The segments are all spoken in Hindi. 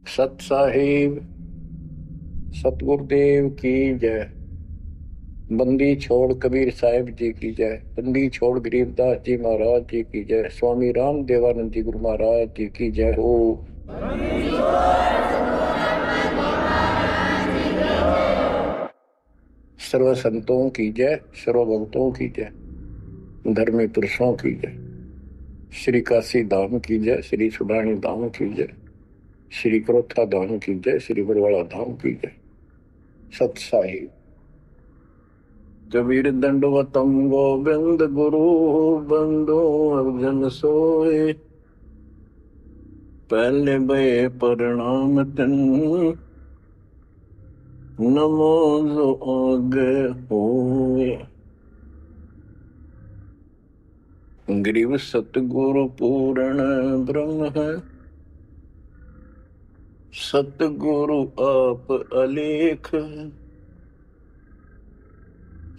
सत साहिब सतगुरुदेव की जय। बंदी छोड़ कबीर साहिब जी की जय। बंदी छोड़ गरीबदास जी महाराज जी की जय। स्वामी राम देवानंद जी गुरु महाराज जी की जय हो। सर्व संतों की जय, सर्व भक्तों की जय, धर्मी पुरुषों की जय। श्री काशी धाम की जय, श्री सुडानी धाम की जय, श्री क्रोथा धाम की जय, श्री बरवाड़ा धाम की जय। सत साहिब कबीर दंडवतम गोविंद गुरु बंदो अर्जन सोए। पहले बे प्रणाम तन नमो जो आगे होए। ग्रीव सतगुरु पूर्ण ब्रह्म है, सतगुरु आप अलेख।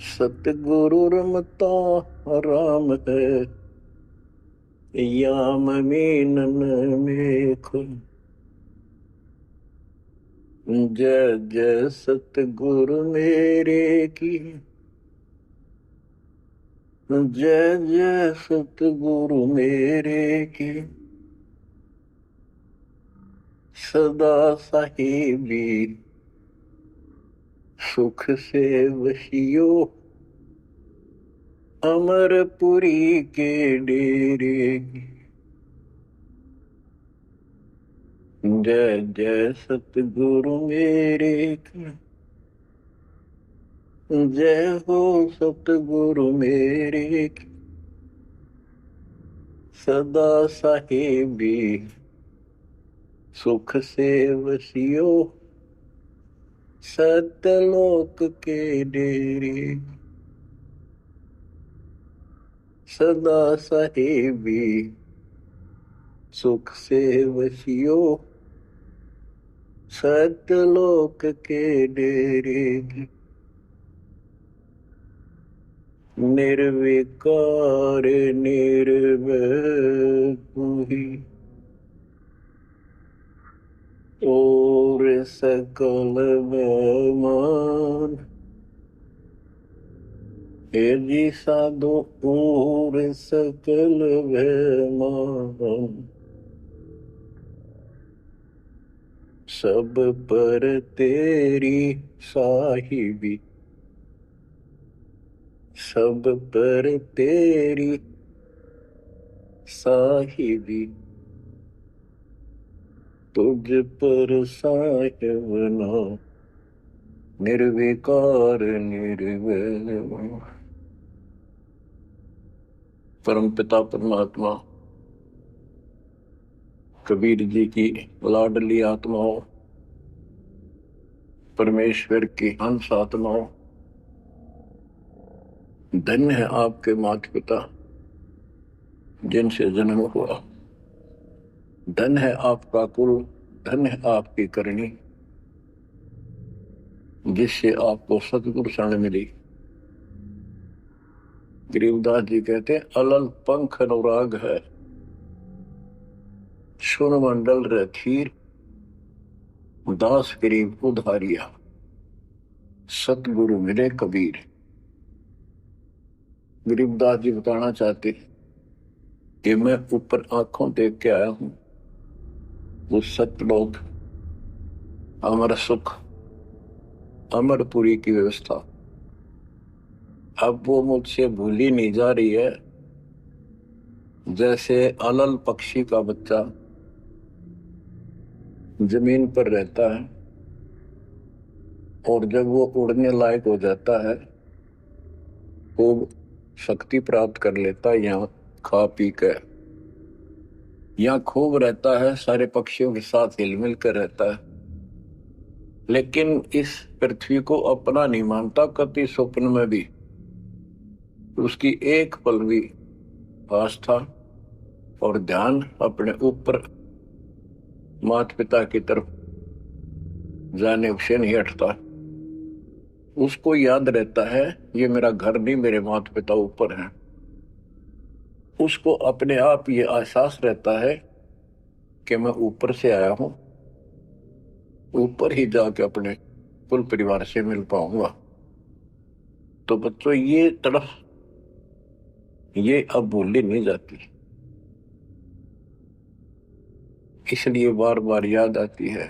सतगुरु रमता राम है, याम मीनन मेख। जय जय सतगुरु मेरे की, जय जय सतगुरु मेरे की। सदा साहिबी सुख से वशियो, अमरपुरी के डेरे की। जय जय सतगुरु मेरे की, जय हो सतगुरु मेरे की। सदा साहिबी सुख से वसियो, सतलोक के डेरे। सदा साहिबी सुख से वसियो, सतलोक के डेरे। निर्विकार निर्वैर और सकल बेमान। हे जी साधु और सकल बेमान। सब पर तेरी साहिबी, सब पर तेरी साहिबी। तुझ पर साहिब ना निर्विकार निर्वैर। परम पिता परमात्मा कबीर जी की लाडली आत्माओं, परमेश्वर की हंस आत्माओं, धन्य है आपके माता पिता जिनसे जन्म हुआ। धन्य है आपका कुल, धन्य है आपकी करनी जिससे आपको सतगुरु शरण मिली। गरीबदास जी कहते अलल पंख अनुराग है, सुन मंडल रखीर, दास गरीब उधारिया। सतगुरु मिले कबीर। गरीबदास जी बताना चाहते कि मैं ऊपर आंखों देख के आया हूं वो सतलोक, अमर सुख, अमरपुरी की व्यवस्था। अब वो मुझसे भूली नहीं जा रही है। जैसे अलल पक्षी का बच्चा जमीन पर रहता है और जब वो उड़ने लायक हो जाता है, खूब शक्ति प्राप्त कर लेता है, यहाँ खा पी कर यहाँ खूब रहता है, सारे पक्षियों के साथ हिलमिल कर रहता है, लेकिन इस पृथ्वी को अपना नहीं मानता। कति स्वप्न में भी उसकी एक पल भी आस्था और ध्यान अपने ऊपर माता पिता की तरफ जाने से नहीं हटता। उसको याद रहता है ये मेरा घर नहीं, मेरे माता पिता ऊपर हैं। उसको अपने आप ये एहसास रहता है कि मैं ऊपर से आया हूं ऊपर ही जाके अपने कुल परिवार से मिल पाऊंगा। तो बच्चों ये तड़फ ये अब भूली नहीं जाती, इसलिए बार बार याद आती है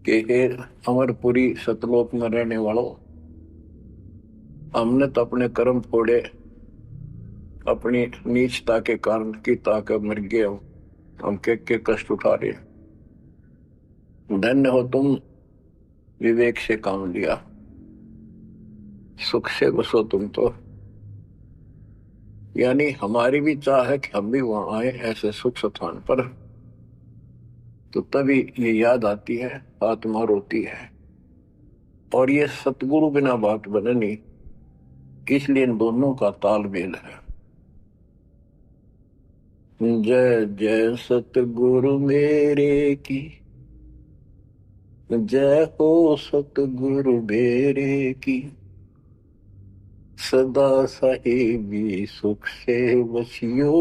कि हे अमरपुरी सतलोक में रहने वालों, हमने तो अपने कर्म फोड़े, अपनी नीचता के कारण की ताकत मर गए हो, हम के कष्ट उठा रहे हैं। धन्य हो तुम, विवेक से काम लिया, सुख से बसो तुम तो। यानी हमारी भी चाह है कि हम भी वहां आए ऐसे सुख स्थान पर। तो तभी ये याद आती है, आत्मा रोती है। और ये सतगुरु बिना बात बननी, इसलिए इन दोनों का तालमेल है। जय जय सतगुरु मेरे की, जय हो सतगुरु मेरे की, सदा साहिबी सुख से बसियो,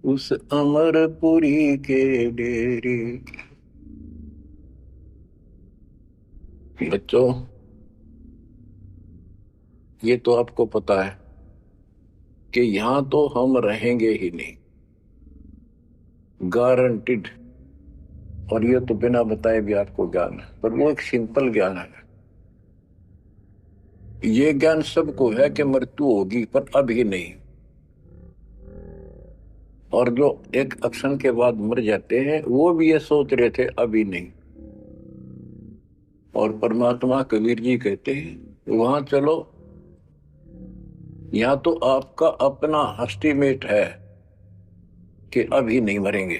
उस अमरपुरी के डेरे की। बच्चों ये तो आपको पता है कि यहां तो हम रहेंगे ही नहीं, गारंटीड। और ये तो बिना बताए भी आपको ज्ञान है, पर वो एक सिंपल ज्ञान है। ये ज्ञान सबको है कि मृत्यु होगी, पर अभी नहीं। और जो एक क्षण के बाद मर जाते हैं वो भी ये सोच रहे थे अभी नहीं। और परमात्मा कबीर जी कहते हैं वहां चलो, यहां तो आपका अपना एस्टीमेट है कि अभी नहीं मरेंगे,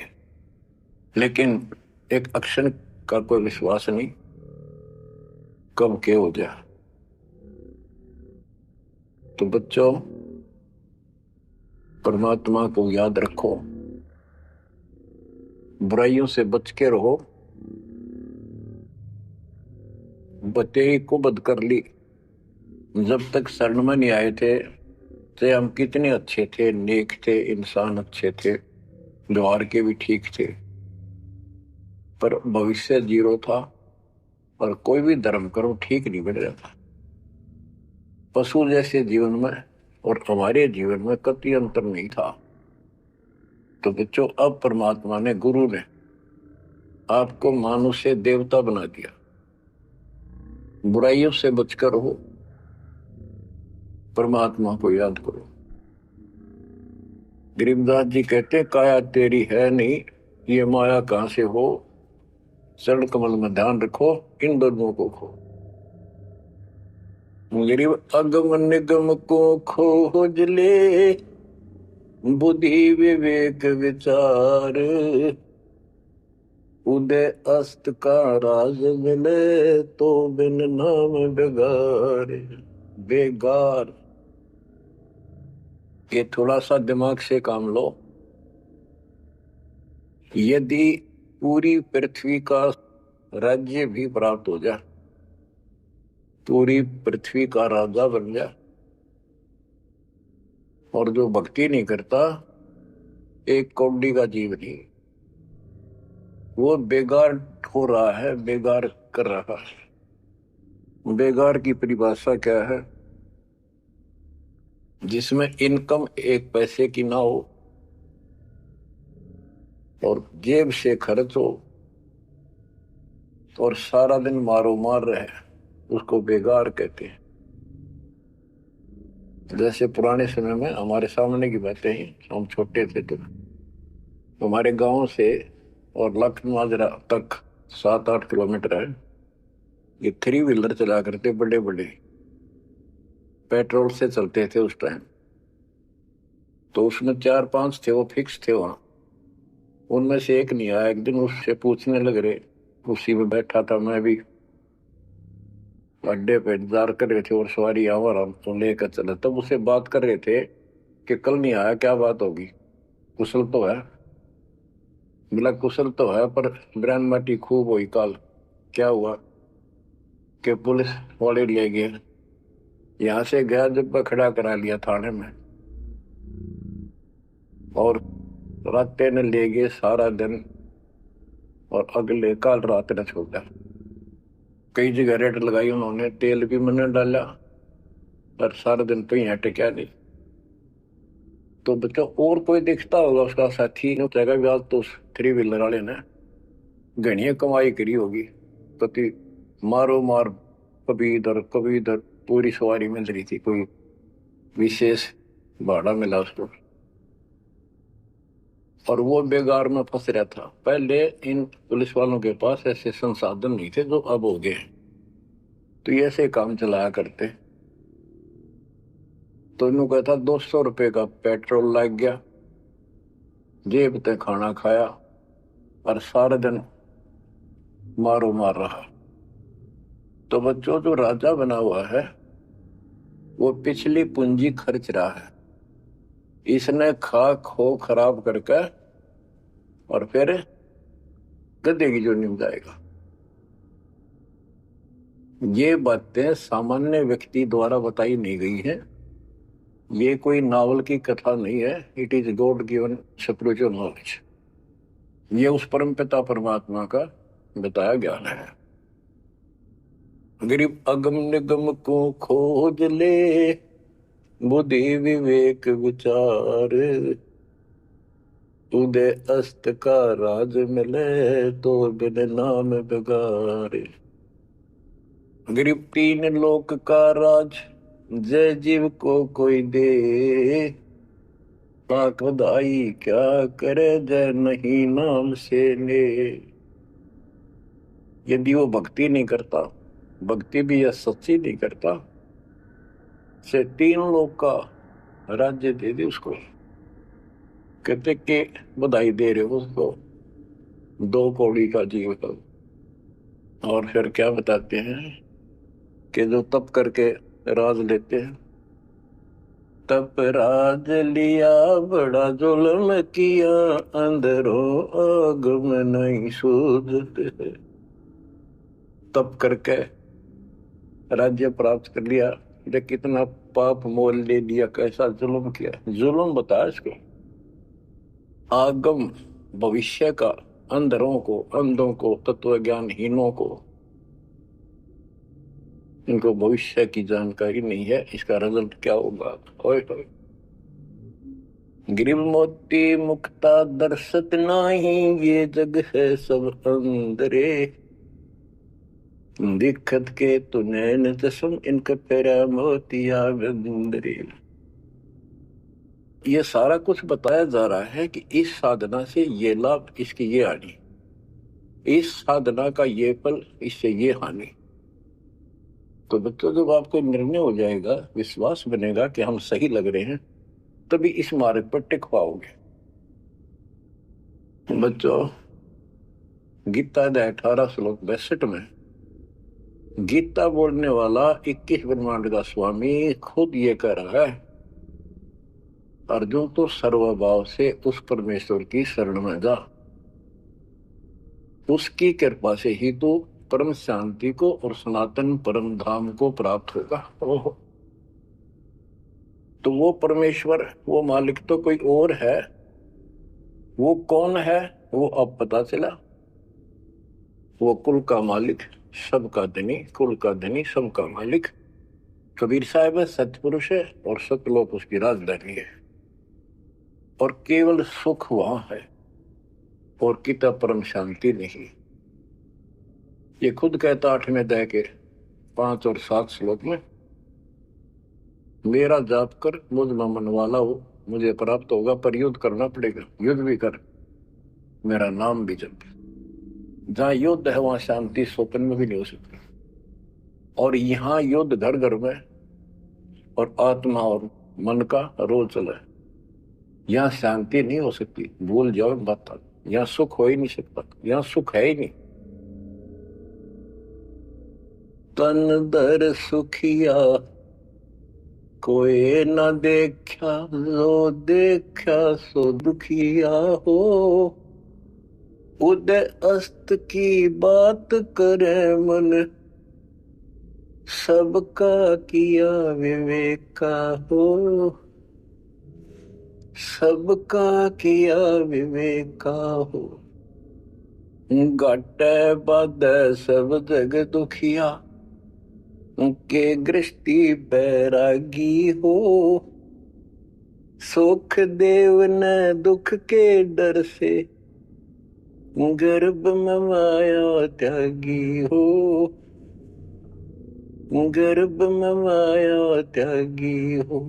लेकिन एक क्षण का कोई विश्वास नहीं कब क्या हो जाए। तो बच्चों परमात्मा को याद रखो, बुराइयों से बच के रहो। बतेई को बद कर ली, जब तक शरण में नहीं आए थे तो हम कितने अच्छे थे, नेक थे, इंसान अच्छे थे, व्यवहार के भी ठीक थे, पर भविष्य जीरो था। और कोई भी धर्म करो ठीक नहीं बन रहा था। पशु जैसे जीवन में और हमारे जीवन में कतई अंतर नहीं था। तो बच्चों अब परमात्मा ने, गुरु ने आपको मानुष से देवता बना दिया। बुराइयों से बचकर हो, परमात्मा को याद करो। गरीबदास जी कहते काया तेरी है नहीं, ये माया कहां से हो, चरण कमल में ध्यान रखो, इन दोनों को खो। गरीब अगम निगम को खोज ले, बुद्धि विवेक विचार, उदय अस्त का राज मिले, तो बिन नाम बेगार। बेगार ये थोड़ा सा दिमाग से काम लो। यदि पूरी पृथ्वी का राज्य भी प्राप्त हो जाए, पूरी पृथ्वी का राजा बन जाए, और जो भक्ति नहीं करता, एक कौड़ी का जीव नहीं, वो बेगार हो रहा है, बेगार कर रहा है। बेगार की परिभाषा क्या है? जिसमें इनकम एक पैसे की ना हो और जेब से खर्च हो और सारा दिन मारो मार रहे, उसको बेगार कहते हैं। जैसे पुराने समय में हमारे सामने की बातें हैं, हम छोटे थे तो हमारे गांव से और लखनऊ तक 7-8 किलोमीटर है। ये 3 व्हीलर चला करते, बड़े बड़े पेट्रोल से चलते थे उस टाइम। तो उसमें 4-5 थे, वो फिक्स थे वहां। उनमें से एक नहीं आया। एक दिन उससे पूछने लग रहे, उसी में बैठा था मैं भी, अड्डे पे इंतजार कर रहे थे और सवारी आवा तो लेकर चला। तब उसे बात कर रहे थे कि कल नहीं आया, क्या बात होगी, कुशल तो है? बोला कुशल तो है, पर ब्रांड माटी खूब हुई कल। क्या हुआ कि पुलिस वाले ले गए, यहां से गया जब खड़ा करा लिया थाने में, और रास्ते ने ले गए सारा दिन और अगले काल रात ने छोड़ा। कई जगह रेड लगाई उन्होंने, तेल भी मैंने डाला, और सारा दिन तो यहाँ टिका नहीं। तो बच्चों और कोई दिखता होगा उसका साथी चाहेगा भी आज तो थ्री व्हीलर वाले ने घनी कमाई करी होगी, कति मारो मार, कभी इधर पूरी सवारी मिल रही थी, कोई विशेष भाड़ा मिला उसको, और वो बेगार में फंस रहा था। पहले इन पुलिस वालों के पास ऐसे संसाधन नहीं थे जो अब हो गए, तो ये ऐसे काम चलाया करते। तो इन्हों कहता 200 रुपए का पेट्रोल लग गया, जेब ते खाना खाया, और सारा दिन मारो मार रहा। तो बच्चों जो राजा बना हुआ है वो पिछली पूंजी खर्च रहा है, इसने खा खो खराब करके और फिर गद्दे की जोनी में जाएगा। ये बातें सामान्य व्यक्ति द्वारा बताई नहीं गई है, ये कोई नावल की कथा नहीं है, it is God given spiritual knowledge. ये उस परम पिता परमात्मा का बताया ज्ञान है। गरीब अगम निगम को खोज ले, बुद्धि विवेक विचार, उदय अस्त का राज मिले तो बिन नाम बेगार। गरीब तीन लोक का राज, जय जीव को कोई दे, लाख बधाई क्या करे जय नहीं नाम से ले। यदि वो भक्ति नहीं करता, भक्ति भी यह सच्ची नहीं करता, से तीन लोग का राज्य दे दे उसको, कहते कि बधाई दे रहे हो उसको, 2 कौड़ी का जीवन। और फिर क्या बताते हैं कि जो तप करके राज लेते हैं, तप राज लिया बड़ा जुल्म किया, अंदरों आग में नहीं सूझते। तप करके राज्य प्राप्त कर लिया, लेकिन कितना पाप मोल ले लिया, कैसा जुल्म किया। जुल्म बताया इसको, आगम भविष्य का, अंधरों को, अंधों को, तत्व ज्ञानहीनों को, इनको भविष्य की जानकारी नहीं है, इसका रिजल्ट क्या होगा। गिरिव मोती मुक्ता दर्शत नाही, ये जग है सब अंदरे, दिखत के तुनैन तसम इनका पैरा मोतिया बंदरे। ये सारा कुछ बताया जा रहा है कि इस साधना से ये लाभ, इसकी ये हानि, इस साधना का ये फल, इससे ये हानि। तो बच्चों जब आपको निर्णय हो जाएगा, विश्वास बनेगा कि हम सही लग रहे हैं, तभी इस मार्ग पर टिक पाओगे। बच्चों गीता 18 श्लोक 62 में गीता बोलने वाला 21 ब्रह्मांड का स्वामी खुद ये कह रहा है, अर्जुन तो सर्वभाव से उस परमेश्वर की शरण में जा, उसकी कृपा से ही तो परम शांति को और सनातन परम धाम को प्राप्त होगा। तो वो परमेश्वर, वो मालिक तो कोई और है, वो कौन है वो अब पता चला। वो कुल का मालिक, सबका धनी, कुल का धनी, सबका मालिक कबीर साहब है, सतपुरुष है, और सतलोक उसकी राजधानी है, और केवल सुख वहां है और कितना परम शांति नहीं। ये खुद कहता 8वें अध्याय के 5 और 7 श्लोक में, मेरा जाप कर मुझ में मन वाला हो, मुझे प्राप्त होगा, पर युद्ध करना पड़ेगा, युद्ध भी कर, मेरा नाम भी जप। जहां युद्ध है वहां शांति स्वप्न में भी नहीं हो सकती, और यहाँ युद्ध घर घर में और आत्मा और मन का रोज चला है। यहाँ शांति नहीं हो सकती, भूल जाओ बात, यहाँ सुख हो ही नहीं सकता, यहाँ सुख है ही नहीं। तन दर सुखिया कोई न देखा, जो देखा सो दुखिया हो, उदय अस्त की बात करे मन, सबका किया विवेका हो, सबका किया विवेका हो। घाटे बाधे सब जग दुखिया, के गृष्टि बैरागी हो। सुख देव न दुख के डर से, गर्भ में माया त्यागी हो। गर्भ में माया त्यागी हो।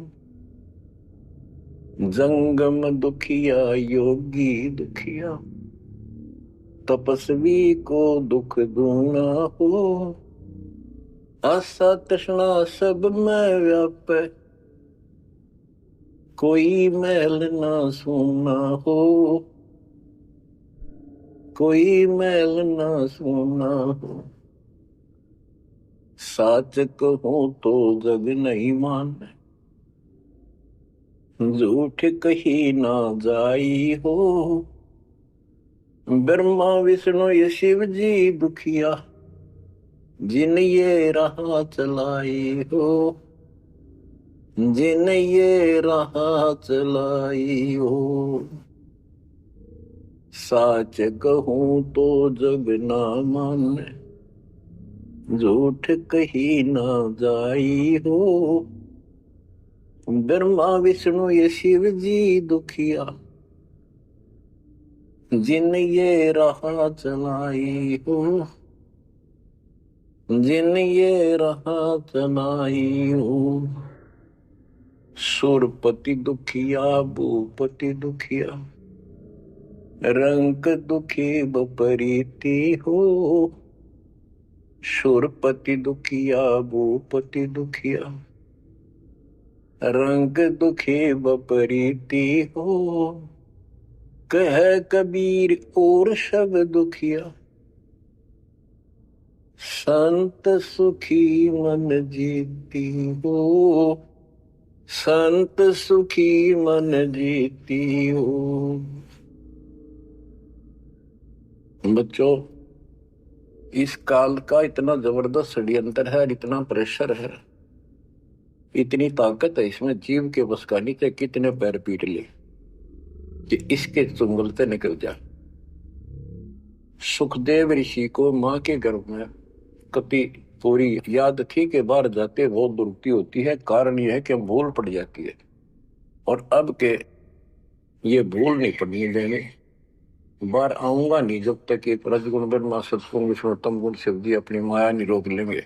जंगम दुखिया योगी दुखिया, तपस्वी को दुख दूना हो। आशा तृष्णा सब में व्यापे, कोई मैल ना सूना हो। कोई मैल ना सूना हो। साच कहूं तो जग नहीं माने, झूठ कही ना जाई हो। ब्रह्मा विष्णु ये शिव जी दुखिया, जिन ये राह चलाई हो। जिन ये राह चलाई हो। साच कहूं तो जग ना माने, झूठ कही ना जाई हो। ब्रह्मा विष्णु ये शिव जी दुखिया, जिन ये राह चलाई हो। जिन ये राह चलाई हो। सुरपति दुखिया भूपति दुखिया, रंग दुखी बपरीति हो। सुरपति दुखिया भूपति दुखिया, रंग दुखी बपरीति हो। कह कबीर और सब दुखिया, संत सुखी मन जीती हो। संत सुखी मन जीती हो। बच्चों, इस काल का इतना जबरदस्त षड्यंत्र है, इतना प्रेशर है, इतनी ताकत है इसमें, जीव के बस का नहीं, चाहे कितने पैर पीट ले कि इसके चुंगल से निकल जा। सुखदेव ऋषि को मां के गर्भ में कति पूरी याद थी कि बाहर जाते बहुत दुर्गति होती है। कारण यह है कि भूल पड़ जाती है, और अब के ये भूल नहीं पड़नी देंगे। बाहर आऊंगा नहीं जब तक कि रजगुण ब्रह्मा सत्गुण विष्णु तम गुण शिव जी अपनी माया नहीं रोक लेंगे।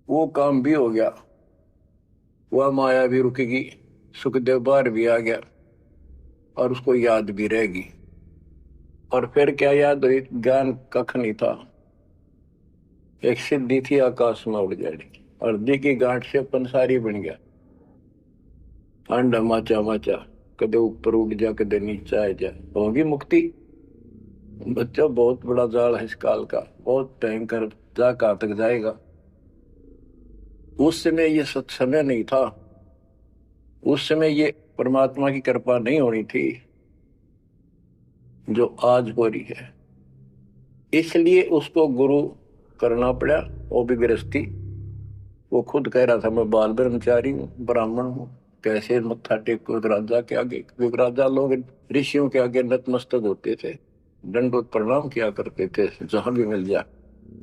वो काम भी हो गया, वह माया भी रुकेगी, सुखदेव बाहर भी आ गया और उसको याद भी रहेगी। और फिर क्या याद हुई? ज्ञान कख नहीं था, एक सिद्धि थी आकाश में उड़ जाने की, और दी की गांठ से पंसारी बन गया। अंडा माचा माचा, कदे ऊपर उड़ जा कदे नीचे आ जा, होगी मुक्ति। बच्चा बहुत बड़ा जाल है इस काल का, बहुत भयंकर, जा कहां तक जाएगा। उस समय ये सत्समय नहीं था, उस समय ये परमात्मा की कृपा नहीं होनी थी जो आज हो रही है। इसलिए उसको गुरु करना पड़ा, वो भी गृहस्थी। वो खुद कह रहा था मैं बाल ब्रह्मचारी हूँ, ब्राह्मण हूँ, कैसे मत्था टेको राजा के आगे। क्योंकि राजा लोग ऋषियों के आगे नतमस्तक होते थे, दंडोत प्रणाम किया करते थे जहां भी मिल जाए।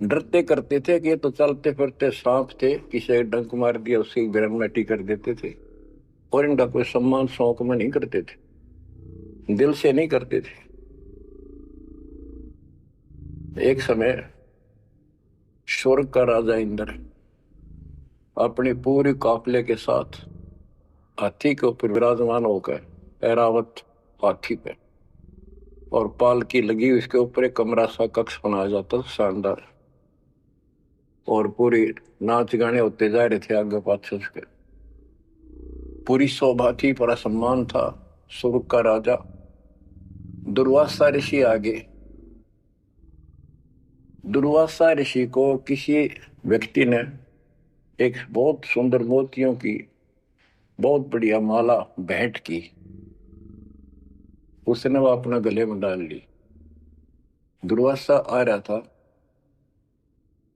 डरते करते थे कि ये तो चलते फिरते सांप थे, किसी डंक मार दिया उसकी ग्रहमटी कर देते थे। और इनका कोई सम्मान शौक में नहीं करते थे, दिल से नहीं करते थे। एक समय स्वर्ग का राजा इंद्र अपनी पूरी काफले के साथ हाथी के ऊपर विराजमान होकर, ऐरावत हाथी पे, और पालकी लगी, उसके ऊपर एक कमरा सा कक्ष बनाया जाता था शानदार, और पूरी नाच गाने होते जा रहे थे आगे पाछे उसके। पूरी शोभा थी, पूरा सम्मान था। स्वर्ग का राजा दुर्वासा ऋषि आगे। दुर्वासा ऋषि को किसी व्यक्ति ने एक बहुत सुंदर मोतियों की बहुत बढ़िया माला भेंट की। उसने वो अपना गले में डाल ली। दुर्वासा आ रहा था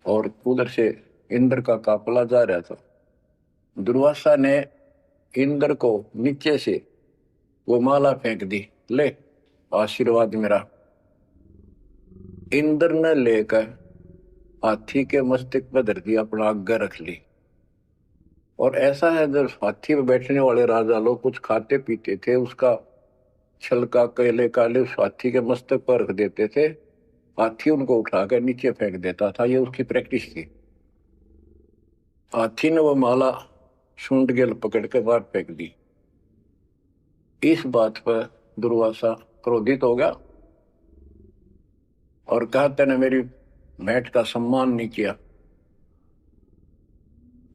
और उधर से इंद्र का काफला जा रहा था। दुर्वासा ने इंद्र को नीचे से वो माला फेंक दी, ले आशीर्वाद मेरा। इंद्र ने लेकर हाथी के मस्तक पर धर दिया, अपना आज्ञा रख ली। और ऐसा है, जब हाथी में बैठने वाले राजा लोग कुछ खाते पीते थे, उसका छलका केले काले उस हाथी के मस्तक पर रख देते थे, हाथी उनको उठाकर नीचे फेंक देता था। ये उसकी प्रैक्टिस थी। हाथी ने वो माला सूंड गेल पकड़ के बाहर फेंक दी। इस बात पर दुर्वासा क्रोधित हो गया और कहा, तेने मेरी भेंट का सम्मान नहीं किया,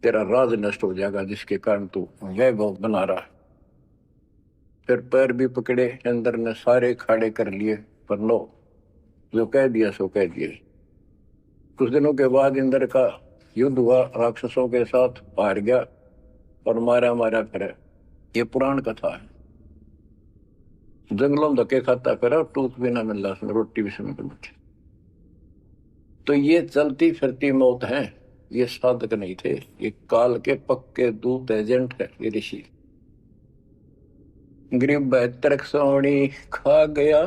तेरा राज नष्ट हो जाएगा, जिसके कारण तू वैभव बना रहा है। फिर पैर भी पकड़े, अंदर ने सारे खाड़े कर लिए, पर लो, जो कह दिया सो कह दिया। कुछ दिनों के बाद इंद्र का युद्ध हुआ, राक्षसों के साथ हार गया और मारा मारा फिरे। ये पुराण कथा है। जंगलों में धक्के खाता फिरा, टूक भी ना मिल रहा, रोटी भी समय पर। तो ये चलती फिरती मौत है, ये साधक नहीं थे, ये काल के पक्के दूत एजेंट है ये ऋषि। गरीब 72 सोनी खा गया,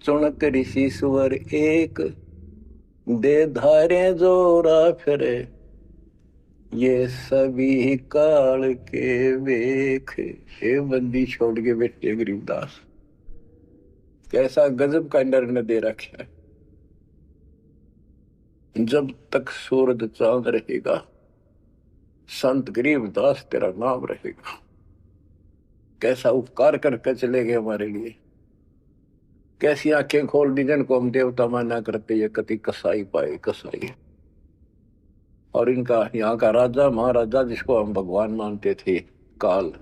चुनक ऋषि सुवर एक, दे धारे जोरा फिरे, ये सभी काल के वेख। हे बंदी छोड़ के बैठे गरीबदास, कैसा गजब का निर्णय दे रखा है। जब तक सूरज चांद रहेगा, संत गरीबदास तेरा नाम रहेगा। कैसा उपकार करके चले गए हमारे लिए, कैसी आंखें खोल दी जिनको हम देवता माना करते, ये कति कसाई पाए कसाई। और इनका यहाँ का राजा महाराजा जिसको हम भगवान मानते थे, काल,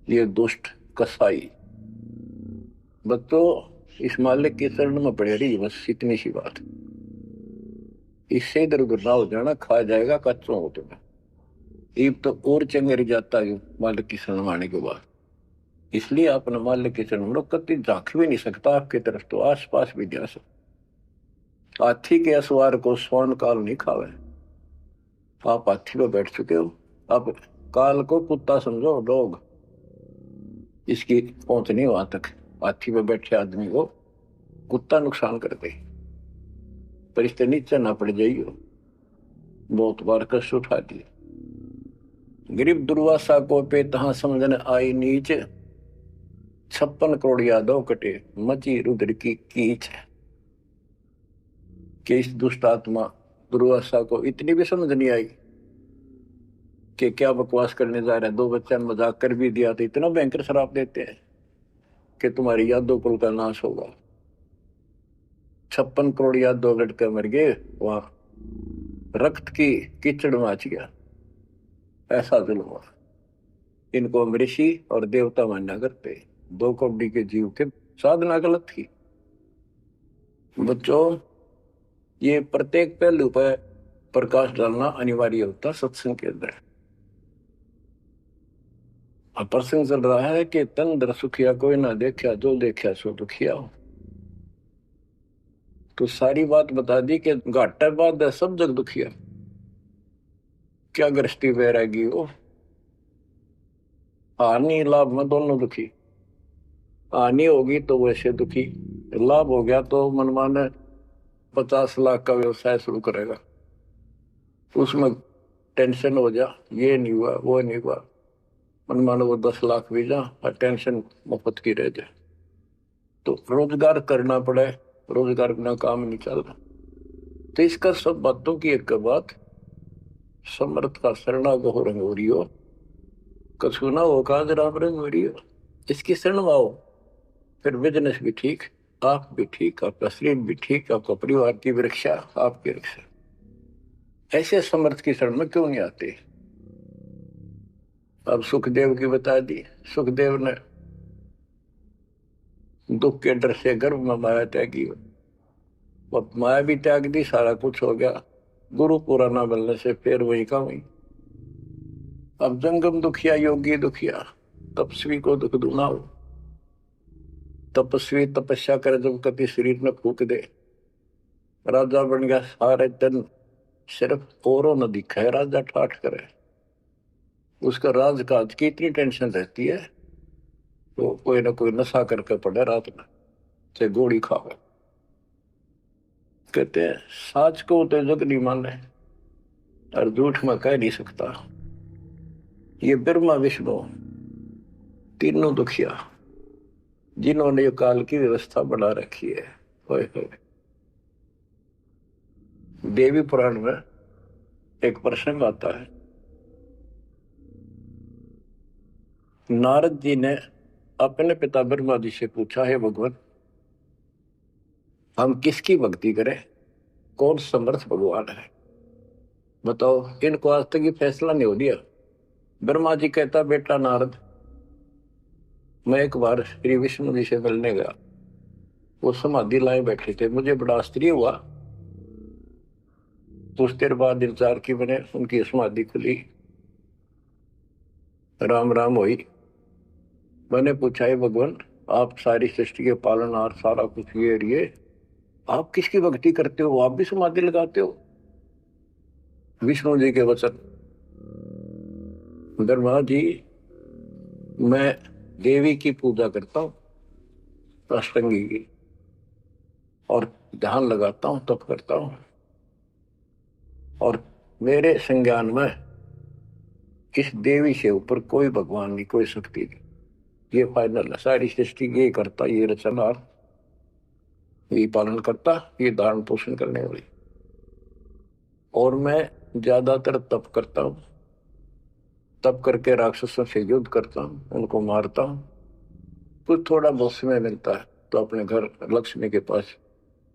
ये दुष्ट कसाई। बच्चों, इस मालिक के शरण में पड़े रही, बस इतनी सी बात। इससे इधर उधर ना हो जाना, खा जाएगा कच्चों होते में। ईब तो और चंगेरी जाता है मालिक की शरण आने के बाद। इसलिए अपने मालिक के शरण में कति झांक भी नहीं सकता आपकी तरफ, तो आस पास भी जा सकता। हाथी के असवार को स्वर्ण काल नहीं खावे। आप हाथी पे बैठ चुके हो, आप काल को कुत्ता समझो, डॉग, इसकी पहुंच नहीं वहां तक। हाथी पे बैठे आदमी को कुत्ता नुकसान करते, पर इससे नीचे ना पड़ जाइयो। बहुत बार कष्ट उठा दिए। गरीब दुर्वासा को पे तहां समझने आई नीच, 56 करोड़ यादव कटे, मची रुद्र की कीच। कि इस दुष्ट आत्मा दुर्वासा को इतनी भी समझ नहीं आई कि क्या बकवास करने जा रहे हैं। 2 बच्चा मजाक कर भी दिया तो इतना भयंकर शराप देते हैं कि तुम्हारी यादव कुल का नाश होगा। 56 करोड़ यादव लड़के मर गए, वहां रक्त की कीचड़ माच गया। ऐसा जुल्म हुआ। इनको हम ऋषि और देवता मानना करते, 2 कौड़ी के जीव के साधना गलत थी। बच्चों, ये प्रत्येक पहलू पर प्रकाश डालना अनिवार्य होता सत्संग के अंदर। अब प्रसंग चल रहा है कि तन दर सुखिया कोई ना देखा, जो देखा सो दुखिया हो। तो सारी बात बता दी कि घाटा बाद सब जग दुखिया। क्या गृहस्थी वैरागी हो, हानि लाभ में दोनों दुखी। हानि होगी तो वैसे दुखी, लाभ हो गया तो मनमाने 50 लाख का व्यवसाय शुरू करेगा, उसमें टेंशन हो जा, ये नहीं हुआ वो नहीं हुआ। मनमाने वो 10 लाख भी जा और टेंशन मुफ्त की रह जाए। तो रोजगार करना पड़े, रोजगार बिना काम नहीं चल रहा। तो इसका सब बातों की एक बात, समर्थ का शरणा को रंग हो रही हो, कछु ना हो काज राम रंग हो रही हो। इसकी शरण में आओ, फिर बिजनेस भी ठीक, आप भी ठीक, आपका शरीर भी ठीक, आपका परिवार की रक्षा, आपकी रक्षा। ऐसे समर्थ की शरण में क्यों नहीं आते। अब सुखदेव की बता दी। सुखदेव ने दुख के डर से गर्भ में माया त्यागी, और माया भी त्याग दी, सारा कुछ हो गया। गुरु पूरा ना मिलने से फिर वही का वही। अब जंगम दुखिया योगी दुखिया, तपस्वी को दुख दूना हो। तपस्वी तपस्या करे, जब कभी शरीर में फूक दे, राजा बन गया, सारे दिन सिर्फ औरों न दिखाए, राजा ठाठ करे। उसका राजकाज की इतनी टेंशन रहती है, तो कोई ना कोई नशा करके पड़े रात में, चाहे गोली खावे। कहते हैं साच को तो जग नहीं माने और झूठ में कह नहीं सकता। ये ब्रह्मा विष्णु तीनों दुखिया जिन्होंने ये काल की व्यवस्था बना रखी है। होए होए। देवी पुराण में एक प्रसंग आता है। नारद जी ने अपने पिता ब्रह्मा जी से पूछा, है भगवान हम किसकी भक्ति करें, कौन समर्थ भगवान है, बताओ। इनको आज तक ये फैसला नहीं हो दिया। ब्रह्मा जी कहता, बेटा नारद मैं एक बार श्री विष्णु जी से मिलने गया। वो समाधि लाए बैठे थे, मुझे बड़ा आश्चर्य हुआ। कुछ देर बाद इंतजार की मैंने, उनकी समाधि खुली, राम राम हुई। मैंने पूछा, है भगवान आप सारी सृष्टि के पालनहार, सारा कुछ ये आप किसकी भक्ति करते हो, आप भी समाधि लगाते हो। विष्णु जी के वचन, ब्रह्मा जी मैं देवी की पूजा करता हूँ, अष्टंगी की, और ध्यान लगाता हूँ, तप करता हूँ, और मेरे संज्ञान में इस देवी से ऊपर कोई भगवान नहीं, कोई शक्ति नहीं। ये फाइनल है। सारी सृष्टि ये करता, ये रचनहार, ये पालन करता, ये धारण पोषण करने वाली। और मैं ज्यादातर तप करता हूँ, तप करके राक्षसों से युद्ध करता हूँ, उनको मारता हूँ। कुछ थोड़ा बहुत समय मिलता है तो अपने घर लक्ष्मी के पास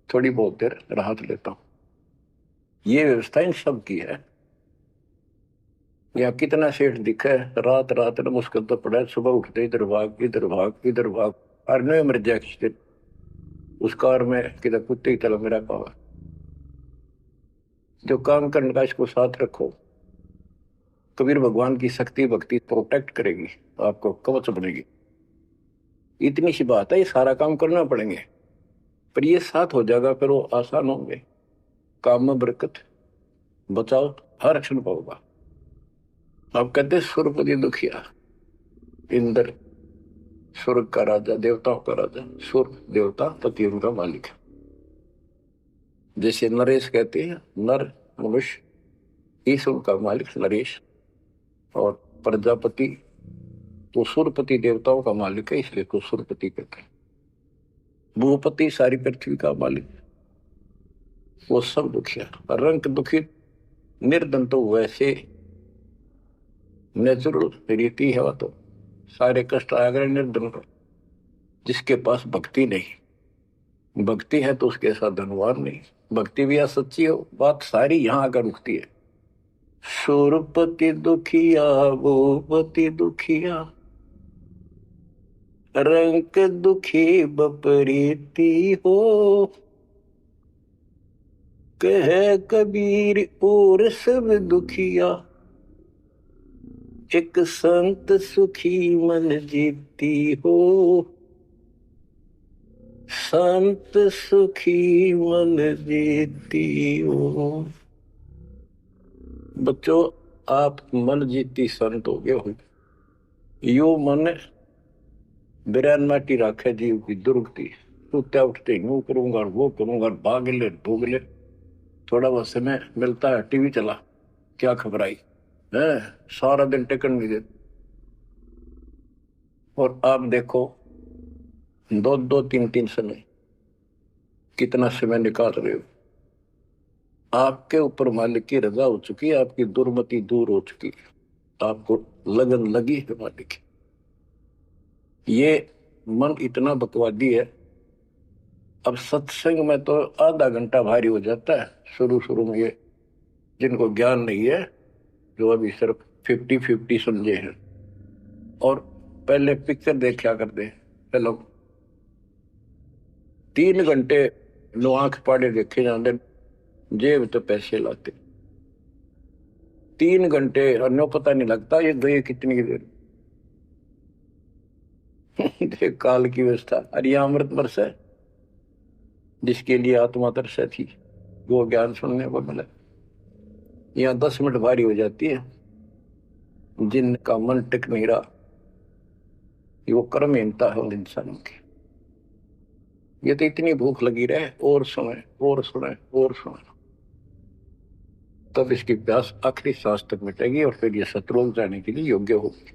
थोड़ी बहुत देर राहत लेता हूँ। ये व्यवस्था इन सब की है। यहाँ कितना सेठ दिखा है, रात रात में मुश्किल तो पड़ा है, सुबह उठते इधर भाग इधर भाग इधर भाग, और नहीं मर जाए किसी दिन उस कार में किधर कुत्ते की तरह मेरा पावा। जो काम करने का इसको साथ रखो, कबीर भगवान की शक्ति भक्ति प्रोटेक्ट करेगी, आपको कवच बनेगी। इतनी सी बात है, ये सारा काम करना पड़ेंगे, पर ये साथ हो जाएगा, फिर वो आसान होंगे। काम में बरकत, बचाओ, हर क्षण पाओगा। आप कहते सुरपति दुखिया, इंद्र स्वर्ग का राजा, देवताओं का राजा, सुर देवता पति उनका मालिक है। जैसे नरेश कहते हैं, नर मनुष्य, ईश्वर का मालिक नरेश, और प्रजापति तो सुरपति देवताओं का मालिक है, इसलिए तो सुरपति कहते हैं। भूपति सारी पृथ्वी का मालिक, वो सब दुखिया। रंग दुखी निर्धन तो वैसे नेचुरल रीति है, वो तो सारे कष्ट आ गए निर्धन को। जिसके पास भक्ति नहीं, भक्ति है तो उसके साथ धनवान नहीं, भक्ति भी सच्ची हो, बात सारी यहां आकर रुकती है। सुरपति दुखिया भूपति दुखिया, रंग दुखी बपरीती हो, कह कबीर और सब दुखिया, एक संत सुखी मन जीती हो, संत सुखी मन जीती हो। बच्चों आप मन जीती संत हो गए हो। यो मन बिरान माटी राखे जीव की दुर्गति, सुत्या उठते यूं करूंगा वो करूंगा, भाग ले भोग ले, थोड़ा बहुत समय मिलता है टीवी चला, क्या खबर आई है, सारा दिन टिकट नहीं देते। और आप देखो दो दो तीन तीन समय कितना समय निकाल रहे हो। आपके ऊपर मालिक की रजा हो चुकी है, आपकी दुर्मति दूर हो चुकी है, आपको लगन लगी है मालिक। ये मन इतना बकवादी है। अब सत्संग में तो आधा घंटा भारी हो जाता है शुरू शुरू में, ये जिनको ज्ञान नहीं है, जो अभी सिर्फ 50-50 समझे हैं। और पहले पिक्चर देखा करते पहले 3 घंटे लो आंख पाड़े देखे जाते, जेब तो पैसे लाते 3 घंटे, अन्य पता नहीं लगता ये गए कितनी देर। देख काल की व्यवस्था। अरे अमृत वर्ष है जिसके लिए आत्मा तरस थी, वो ज्ञान सुनने को मिला। यहाँ 10 मिनट भारी हो जाती है, जिनका मन टिक नहीं रहा, वो कर्महीनता है उन इंसानों की। ये तो इतनी भूख लगी रहे, और सुने और सुने और सुने, तब इसकी प्यास आखिरी सांस तक मिटेगी और फिर ये शत्रुओं जाने के लिए योग्य होगी।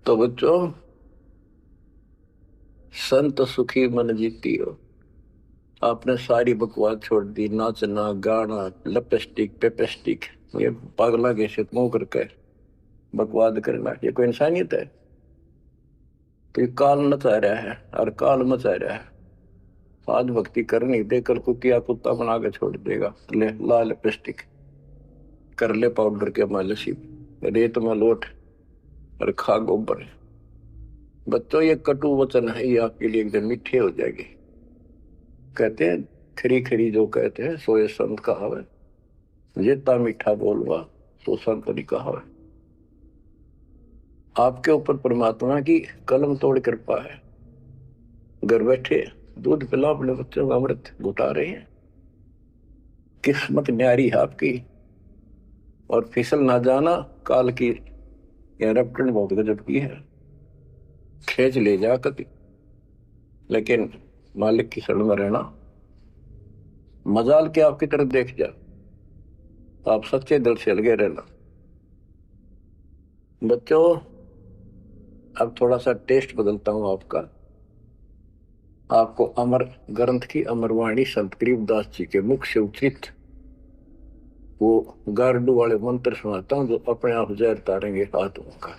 तो बच्चों, संत सुखी मन जीती हो। आपने सारी बकवास छोड़ दी, नाचना गाना, लिपस्टिक पेपेस्टिक, ये पागला कैसे मुंह करके बकवाद करना, ये कोई इंसानियत है? तो ये काल मचा रहा है और काल मचा रहा है। आज भक्ति कर नहीं दे, कल कुतिया कुत्ता बना के छोड़ देगा। ले ला लिपस्टिक, कर ले पाउडर के मालिश, रेत में लोट और खा गोबर। बच्चों, ये कटु वचन है, ये आपके लिए एकदम मीठे हो जाएंगे। कहते हैं खरी खरी जो कहते हैं सोए संत कहावे, जेता मीठा बोलवा सो संत नहीं कहावे। आपके ऊपर परमात्मा की कलम तोड़ कृपा है। घर बैठे दूध पिलाओ अपने बच्चों का, अमृत घुटा रहे हैं। किस्मत न्यारी है आपकी। और फिसल ना जाना, काल की यह रपटन बहुत गजब की है, खेच ले जा कभी, लेकिन मालिक की शरण में रहना। मजाल के आपकी तरफ देख जा, आप सच्चे दिल से लगे रहना। बच्चों, अब थोड़ा सा टेस्ट बदलता हूं आपका। आपको अमर ग्रंथ की अमरवाणी संत गरीबदास जी के मुख से उचित वो गारडू वाले मंत्र सुनाता हूं, जो अपने आप जहर तारेंगे आत्मा का।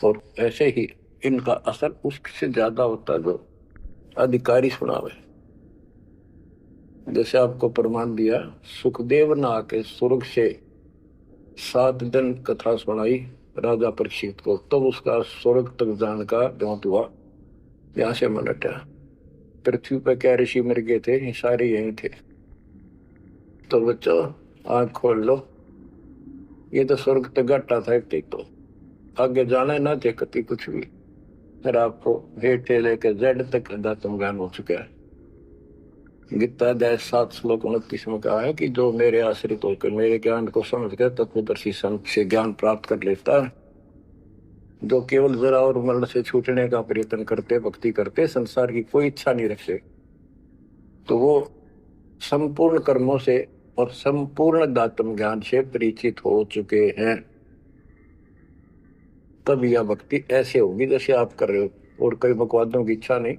और ऐसे ही इनका असर उससे ज्यादा होता है जो अधिकारी सुनावे। जैसे आपको प्रमाण दिया, सुखदेव ने आके स्वर्ग से 7 दिन कथा सुनाई राजा परीक्षित को, तब उसका स्वर्ग तक जाने का द्योत हुआ। यहां से मन हटा। पृथ्वी पर क्या ऋषि मर गए थे, ये सारे यही थे। तो बच्चों, आंख खोल लो, ये तो स्वर्ग तक घाटा था एक, तो आगे जाना है ना थे कति कुछ भी। फिर आपको हेठ से लेकर जेड तक दातम ज्ञान हो चुका है। गीता अध्याय 7 श्लोक 29 में कहा है कि जो मेरे आश्रित होकर मेरे ज्ञान को समझ कर तत्वदर्शी संत से ज्ञान प्राप्त कर लेता है, जो केवल जरा और मरण से छूटने का प्रयत्न करते, भक्ति करते, संसार की कोई इच्छा नहीं रखते, तो वो संपूर्ण कर्मों से और संपूर्ण दातम ज्ञान से परिचित हो चुके हैं। तब यह भक्ति ऐसे होगी जैसे आप कर रहे हो, और कई बकवादों की इच्छा नहीं।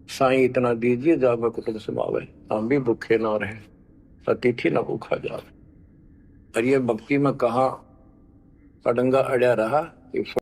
साईं इतना दीजिए जावे कुटुंब समावे, हम भी भूखे ना रहे, अतिथि न भूखा जावे। और ये भक्ति में कहा अडंगा अड़या रहा।